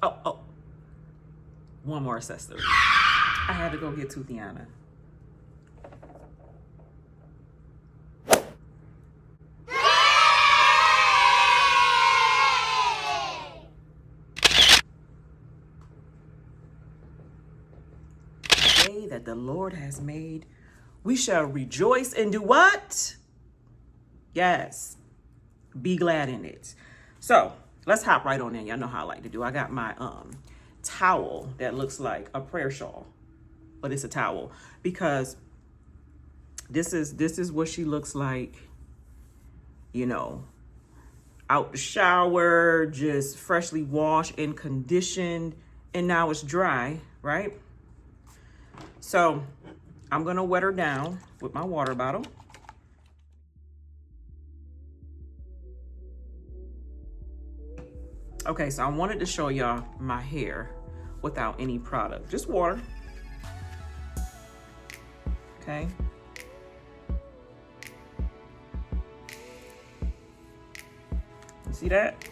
Oh, one more accessory. I had to go get Toothiana. The day that the Lord has made, we shall rejoice and do what? Yes, be glad in it. So let's hop right on in. Y'all know how I like to do. I got my towel that looks like a prayer shawl, but it's a towel because this is what she looks like, you know, out the shower, just freshly washed and conditioned, and now it's dry, right? So I'm gonna wet her down with my water bottle. Okay, so I wanted to show y'all my hair without any product, just water. Okay. See that?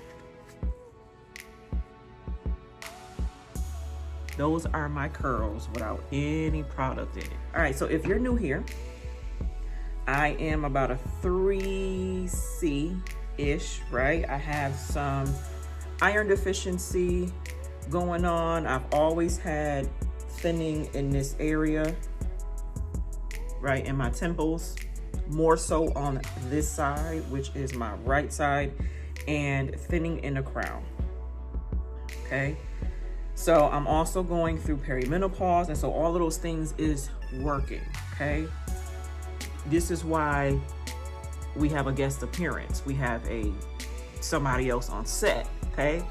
Those are my curls without any product in it. All right, so if you're new here, I am about a 3C-ish, right? I have some iron deficiency going on. I've always had thinning in this area, right, in my temples, more so on this side, which is my right side, and thinning in the crown, okay? So I'm also going through perimenopause, and so all of those things is working, okay? This is why we have a guest appearance. We have somebody else on set, okay?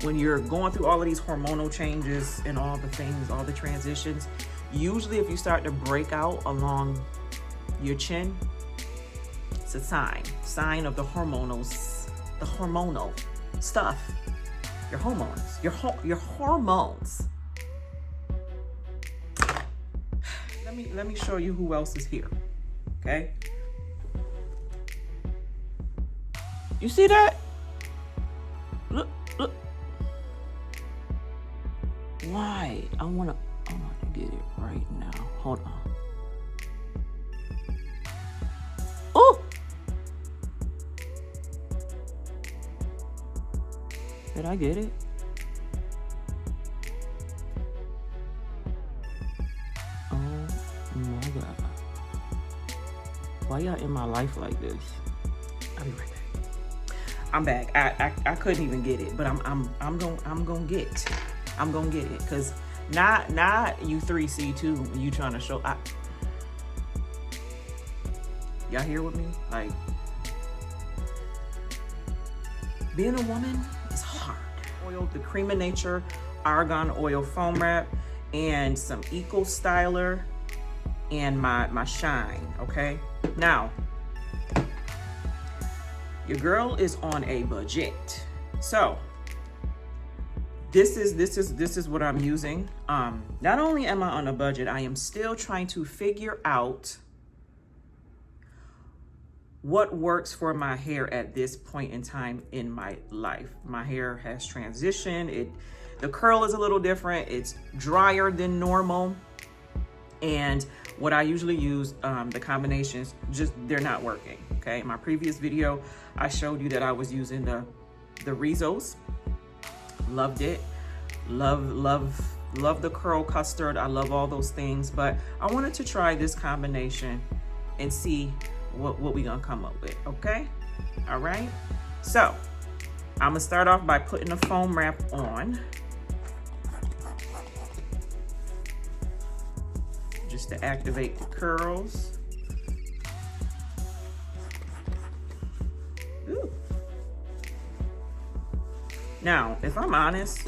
When you're going through all of these hormonal changes and all the things, all the transitions, usually if you start to break out along your chin, it's a sign of the hormonal stuff, your hormones, your hormones. Let me show you who else is here, okay? You see that? Look. Why? I want to get it right now. Hold on. Oh! Did I get it? Oh my God. Why y'all in my life like this? I'll be right back. I'm back. I couldn't even get it, but I'm gonna get it, because not you 3C2 you trying to show. Y'all here with me? Like, being a woman is hard. Oil, the Cream of Nature Argan Oil Foam Wrap, and some Eco Styler, and my Shine, okay? Now, your girl is on a budget. So, this is what I'm using. Not only am I on a budget, I am still trying to figure out what works for my hair at this point in time in my life. My hair has transitioned. The curl is a little different. It's drier than normal. And what I usually use, the combinations, they're not working, okay? In my previous video, I showed you that I was using the Rizos. Loved it. Love the curl custard. I love all those things, but I wanted to try this combination and see what we gonna come up with, okay? All right, so I'm gonna start off by putting the foam wrap on, just to activate the curls. Ooh. Now, if I'm honest,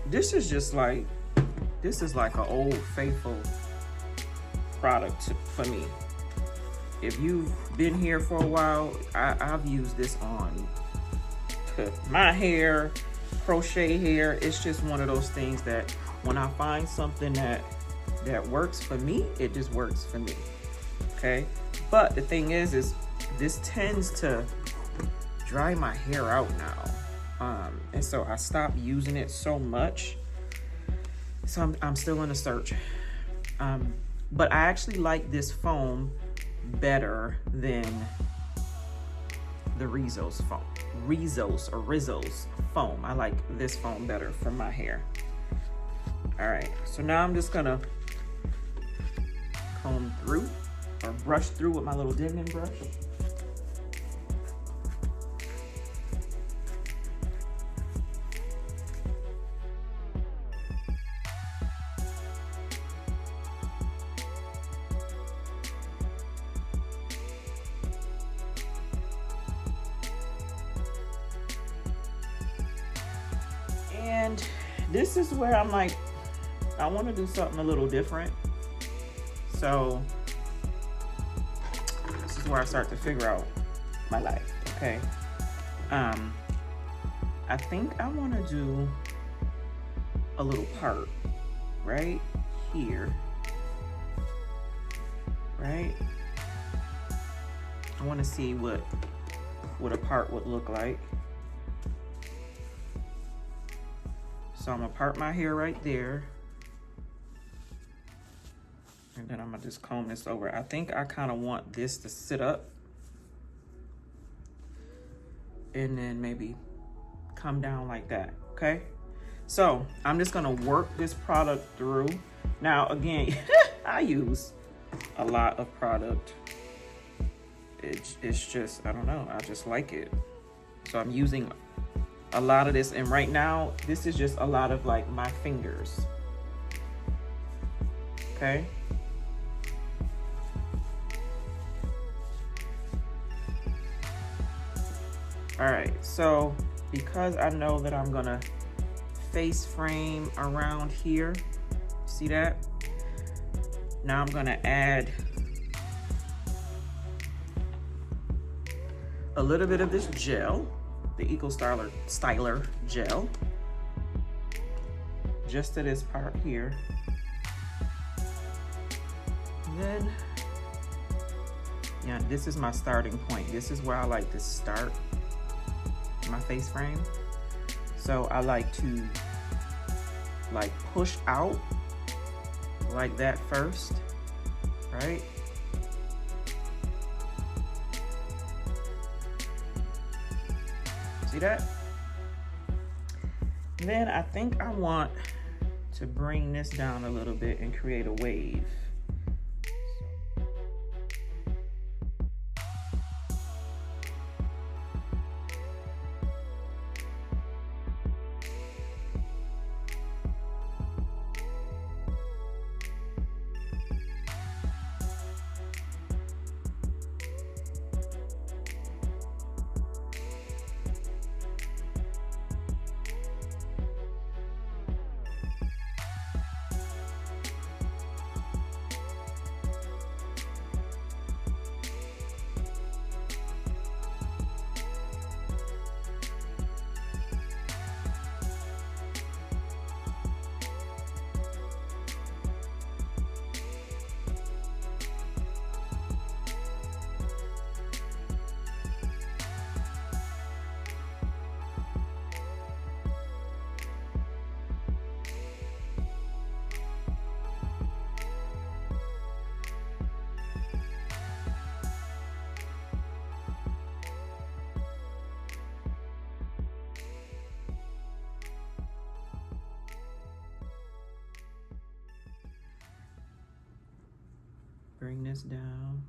this is like an old faithful product for me. If you've been here for a while, I've used this on my hair, crochet hair. It's just one of those things that when I find something that works for me, it just works for me, okay? But the thing is this tends to dry my hair out now. And so I stopped using it so much. So I'm still in a search. But I actually like this foam better than the Rizzo's foam. I like this foam better for my hair. All right, so now I'm just gonna comb through or brush through with my little Denman brush. And this is where I'm like, I want to do something a little different. So this is where I start to figure out my life, okay? I think I want to do a little part right here, right? I want to see what a part would look like. So I'm gonna part my hair right there. And then I'm gonna just comb this over. I think I kind of want this to sit up. And then maybe come down like that, okay? So I'm just gonna work this product through. Now again, I use a lot of product. It's just, I don't know, I just like it. So I'm using a lot of this, and right now this is just a lot of like my fingers, okay? All right, so because I know that I'm gonna face frame around here, see that? Now I'm gonna add a little bit of this gel, the Eco Styler gel, just to this part here. And then, yeah, this is my starting point. This is where I like to start my face frame. So I like to like push out like that first, right? See that? And then I think I want to bring this down a little bit and create a wave. Bring this down.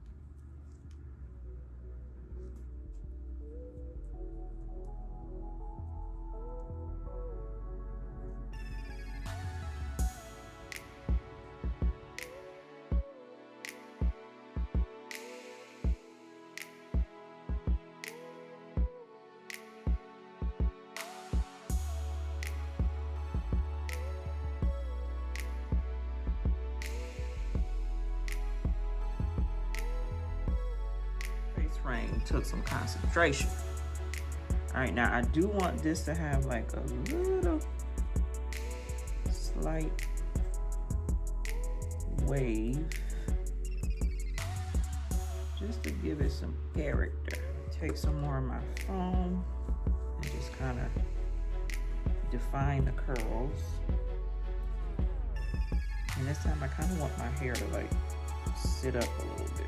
Took some concentration. All right, now I do want this to have like a little slight wave, just to give it some character. Take some more of my foam and just kind of define the curls. And this time I kind of want my hair to like sit up a little bit.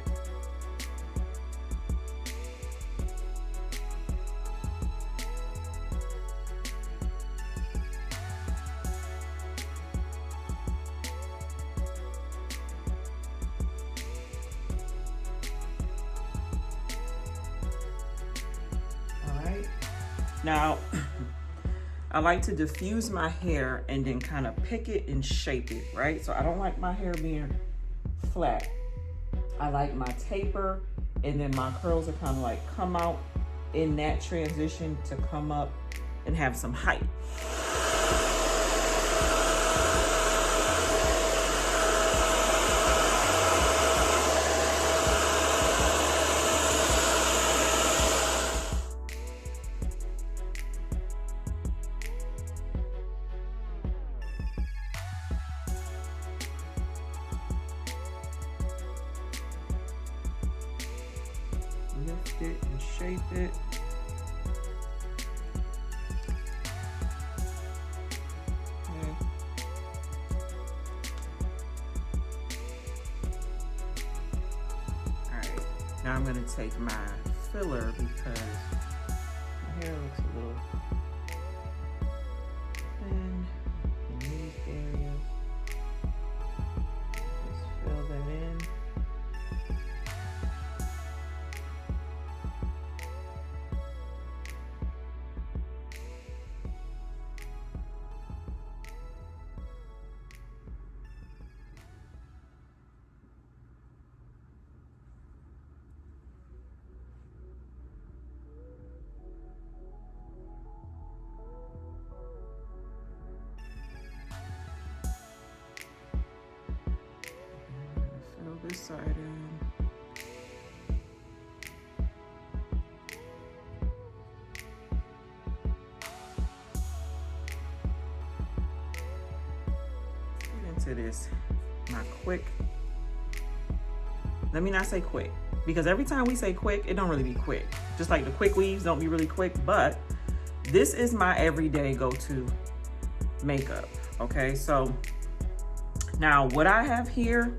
Now, I like to diffuse my hair and then kind of pick it and shape it, right? So I don't like my hair being flat. I like my taper, and then my curls are kind of like come out in that transition to come up and have some height. Lift it and shape it. Okay. All right, now I'm gonna take my filler because my hair looks a little thin in these areas. Just fill them in. This side in. Get into this, my quick. Let me not say quick, because every time we say quick, it don't really be quick. Just like the quick weaves don't be really quick, but this is my everyday go-to makeup, okay? So now what I have here,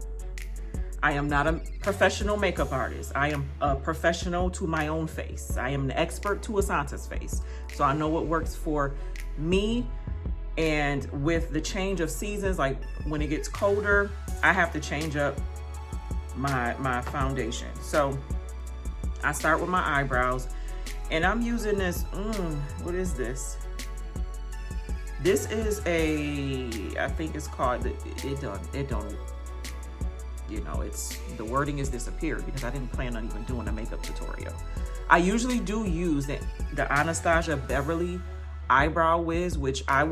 I am not a professional makeup artist. I am a professional to my own face. I am an expert to Assunta's face. So I know what works for me. And with the change of seasons, like when it gets colder, I have to change up my foundation. So I start with my eyebrows, and I'm using this, what is this? This is I think it's called, it don't, you know, it's, the wording is disappeared because I didn't plan on even doing a makeup tutorial. I usually do use the Anastasia Beverly Eyebrow Wiz, which I'm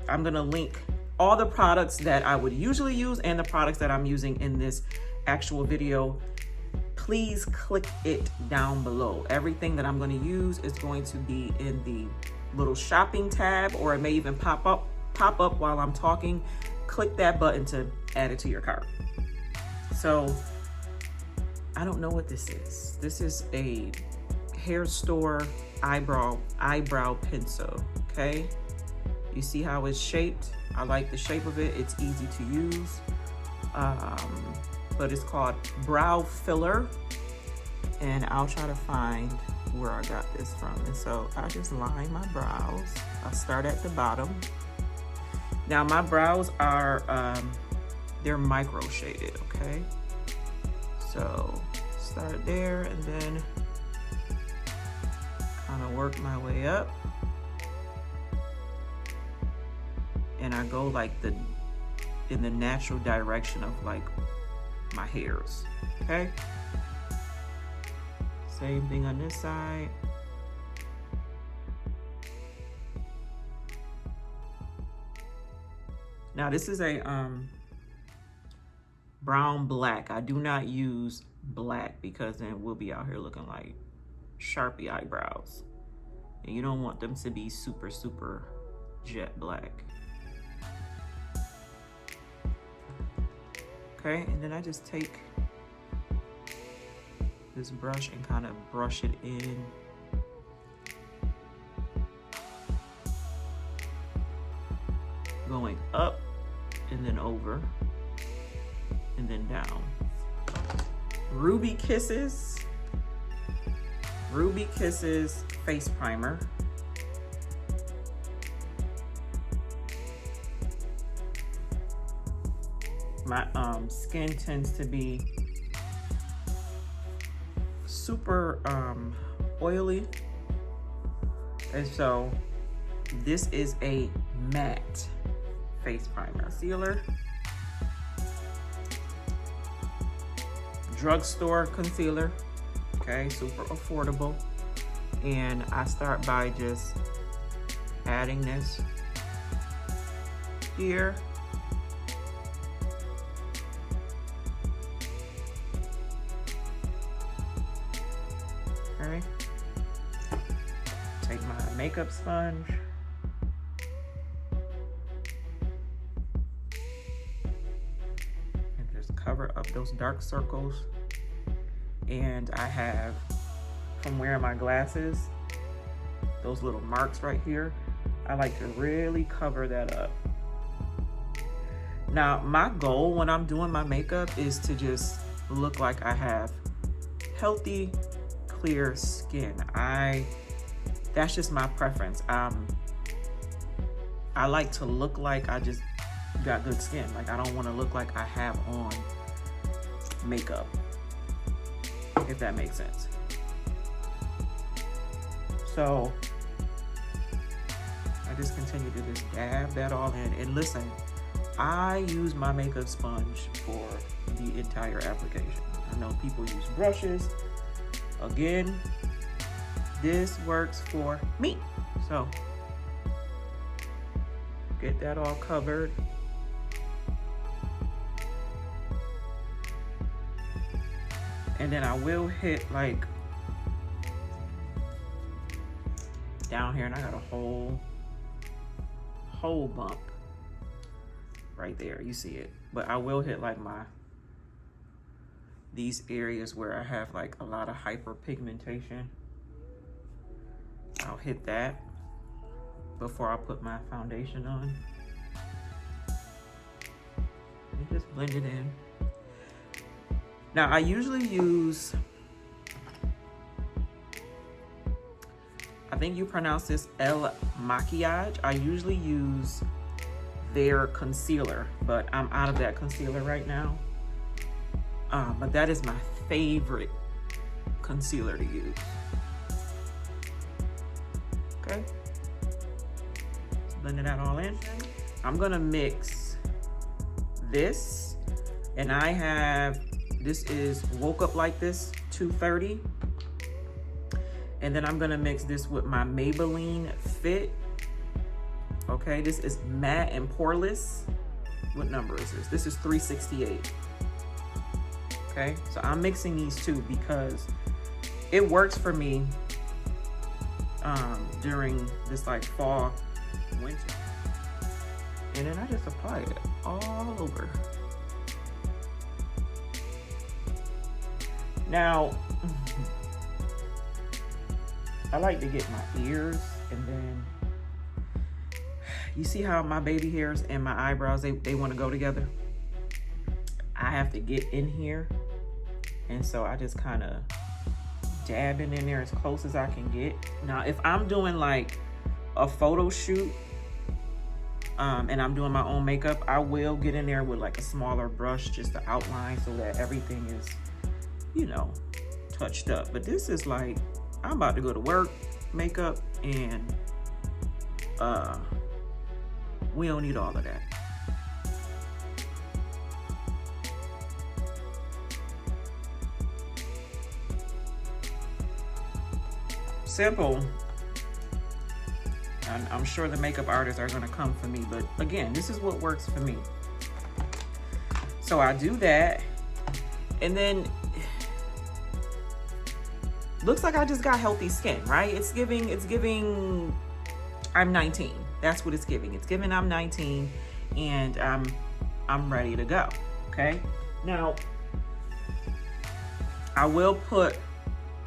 gonna link all the products that I would usually use and the products that I'm using in this actual video. Please click it down below. Everything that I'm gonna use is going to be in the little shopping tab, or it may even pop up while I'm talking. Click that button to add it to your cart. So I don't know what this is. This is a hair store eyebrow pencil, okay? You see how it's shaped? I like the shape of it. It's easy to use. But it's called Brow Filler. And I'll try to find where I got this from. And so I just line my brows. I start at the bottom. Now my brows are, they're micro shaded, okay? So start there and then kind of work my way up. And I go like in the natural direction of like my hairs, okay? Same thing on this side. Now this is a brown black. I do not use black because then we'll be out here looking like Sharpie eyebrows. And you don't want them to be super, super jet black. Okay, and then I just take this brush and kind of brush it in. going up and then over and then down. Ruby Kisses face primer. My skin tends to be super oily, and so this is a matte face primer. Concealer, drugstore concealer, okay, super affordable. And I start by just adding this here. Okay. Take my makeup sponge. And just cover up those dark circles. And I have, from wearing my glasses, those little marks right here. I like to really cover that up. Now, my goal when I'm doing my makeup is to just look like I have healthy, clear skin. That's just my preference. I like to look like I just got good skin. Like, I don't want to look like I have on makeup, if that makes sense. So I just continue to just dab that all in. And listen, I use my makeup sponge for the entire application. I know people use brushes. Again, this works for me. So get that all covered. And then I will hit like down here, and I got a whole bump right there. You see it. But I will hit like these areas where I have like a lot of hyperpigmentation. I'll hit that before I put my foundation on. And just blend it in. Now I usually use, I think you pronounce this El Maquillage. I usually use their concealer, but I'm out of that concealer right now. But that is my favorite concealer to use. Okay, blending that all in. I'm gonna mix this, and I have, this is Woke Up Like This 230. And then I'm gonna mix this with my Maybelline Fit. Okay, this is matte and poreless. What number is this? This is 368. Okay, so I'm mixing these two because it works for me during this like fall, winter. And then I just apply it all over. Now, I like to get my ears, and then you see how my baby hairs and my eyebrows, they want to go together. I have to get in here, and so I just kind of dabbing in there as close as I can get. Now, if I'm doing like a photo shoot and I'm doing my own makeup, I will get in there with like a smaller brush just to outline so that everything is, you know, touched up. But this is like, I'm about to go to work, makeup, and we don't need all of that. Simple. I'm sure the makeup artists are gonna come for me, but again, this is what works for me. So I do that, and then looks like I just got healthy skin, right? It's giving I'm 19. That's what it's giving. It's giving I'm 19, and I'm ready to go. Okay. Now I will put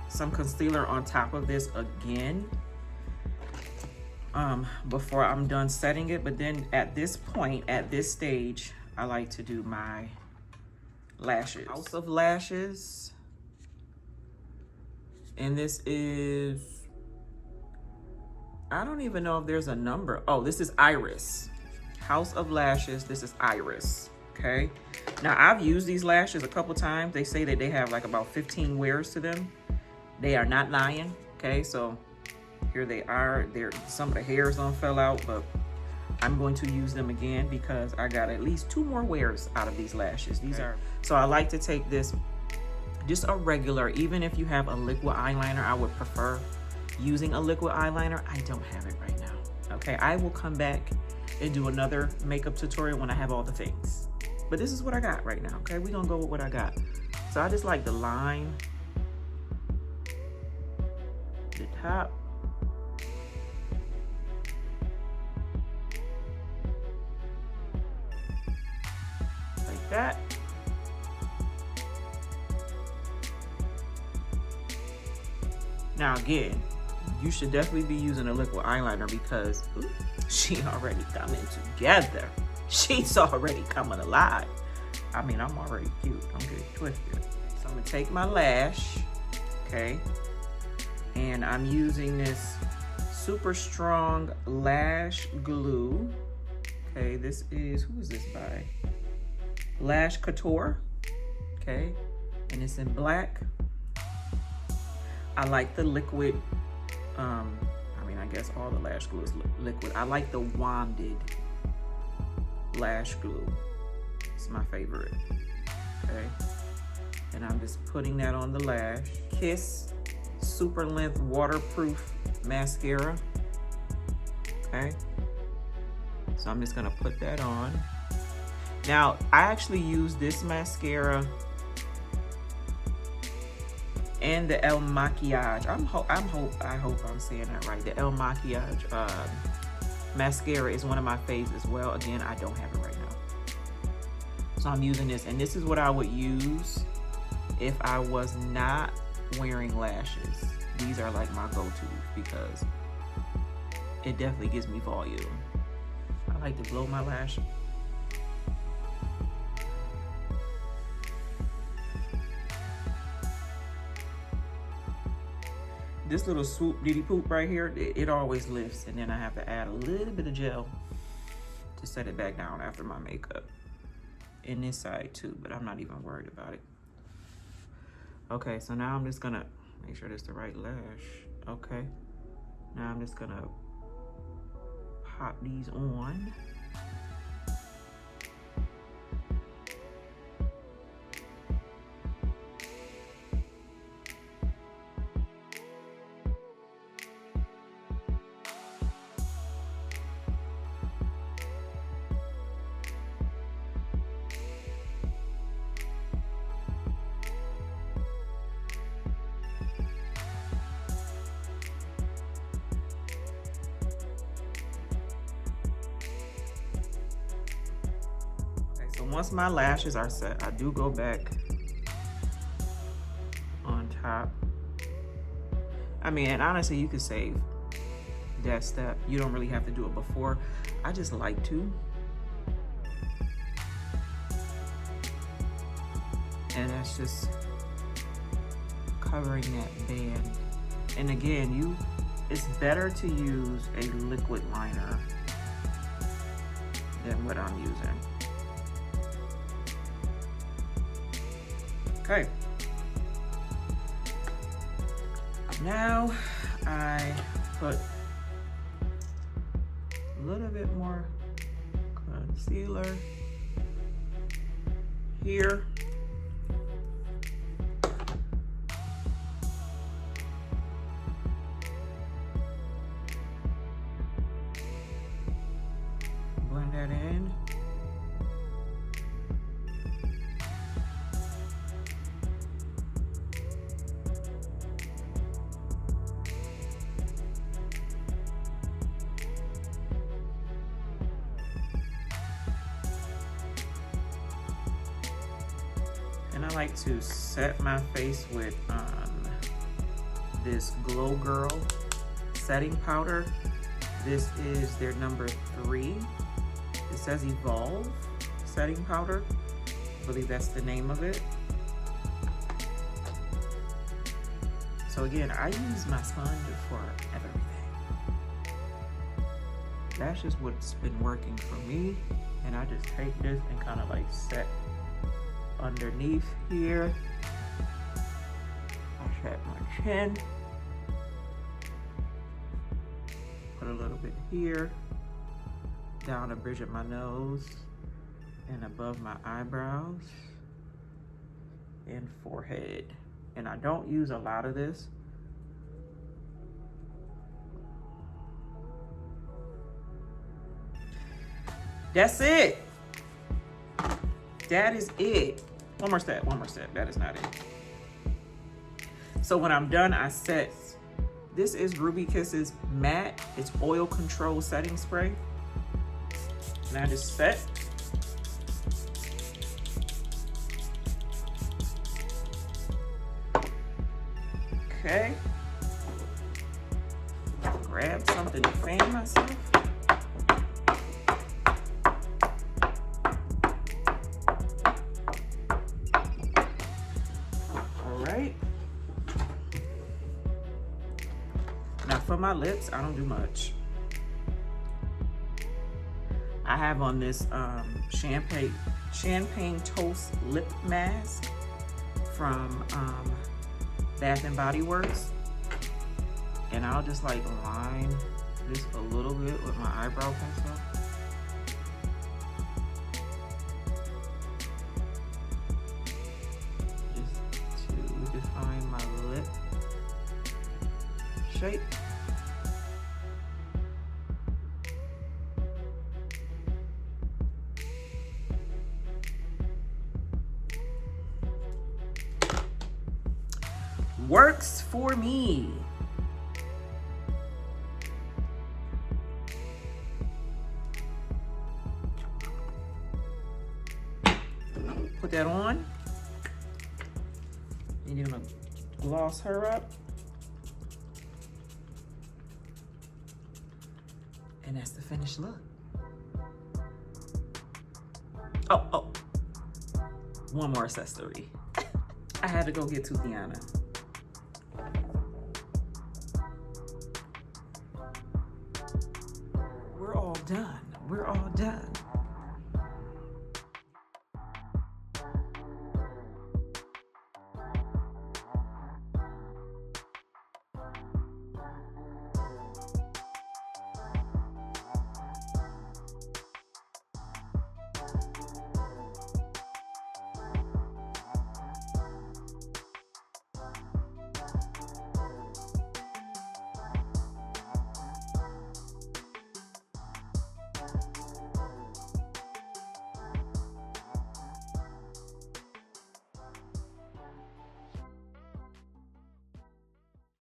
some concealer on top of this again before I'm done setting it. But then at this point, at this stage, I like to do my lashes. House of Lashes. And this is, I don't even know if there's a number. Oh, this is Iris. House of Lashes, this is Iris, okay? Now, I've used these lashes a couple times. They say that they have like about 15 wears to them. They are not lying, okay? So here they are. Some of the hairs done fell out, but I'm going to use them again because I got at least 2 more wears out of these lashes. These are, so I like to take this, just a regular, even if you have a liquid eyeliner, I would prefer using a liquid eyeliner. I don't have it right now, okay? I will come back and do another makeup tutorial when I have all the things. But this is what I got right now, okay? We're gonna go with what I got. So I just like the line, the top, like that. Now again, you should definitely be using a liquid eyeliner because ooh, she already coming together. She's already coming alive. I mean, I'm already cute. Don't get it twisted. So I'm gonna take my lash, okay? And I'm using this super strong lash glue. Okay, this is, who is this by? Lash Couture, okay? And it's in black. I like the liquid, I mean, I guess all the lash glue is liquid. I like the wanded lash glue. It's my favorite, okay? And I'm just putting that on the lash. Kiss Super Length Waterproof Mascara, okay? So I'm just gonna put that on. Now, I actually use this mascara and the El Maquillage. I hope I'm saying that right. The El Maquillage mascara is one of my faves as well. Again, I don't have it right now. So I'm using this, and this is what I would use if I was not wearing lashes. These are like my go-tos because it definitely gives me volume. I like to blow my lash. This little swoop diddy poop right here, it always lifts, and then I have to add a little bit of gel to set it back down after my makeup. In this side too, but I'm not even worried about it. Okay, so now I'm just gonna make sure that's the right lash. Okay, now I'm just gonna pop these on. Once my lashes are set, I do go back on top. I mean, and honestly, you could save that step. You don't really have to do it before. I just like to. And that's just covering that band. And again, it's better to use a liquid liner than what I'm using. Okay, now I put a little bit more concealer here. Blend that in. And I like to set my face with this Glow Girl setting powder. This is their number 3. It says Evolve setting powder. I believe that's the name of it. So again, I use my sponge for everything. That's just what's been working for me. And I just take this and kind of like set underneath here. I set my chin. Put a little bit here, down the bridge of my nose, and above my eyebrows and forehead. And I don't use a lot of this. That's it. That is it. One more step. That is not it. So when I'm done, I set, this is Ruby Kisses Matte. It's oil control setting spray. And I just set. Okay. Grab something to fan myself. All right. Now for my lips, I don't do much. I have on this champagne toast lip mask from Bath and Body Works, and I'll just like line this a little bit with my eyebrow pencil. Just to define my lip shape. Works for me. Put that on. And you're gonna gloss her up. And that's the finished look. Oh. One more accessory. I had to go get Toothiana. We're all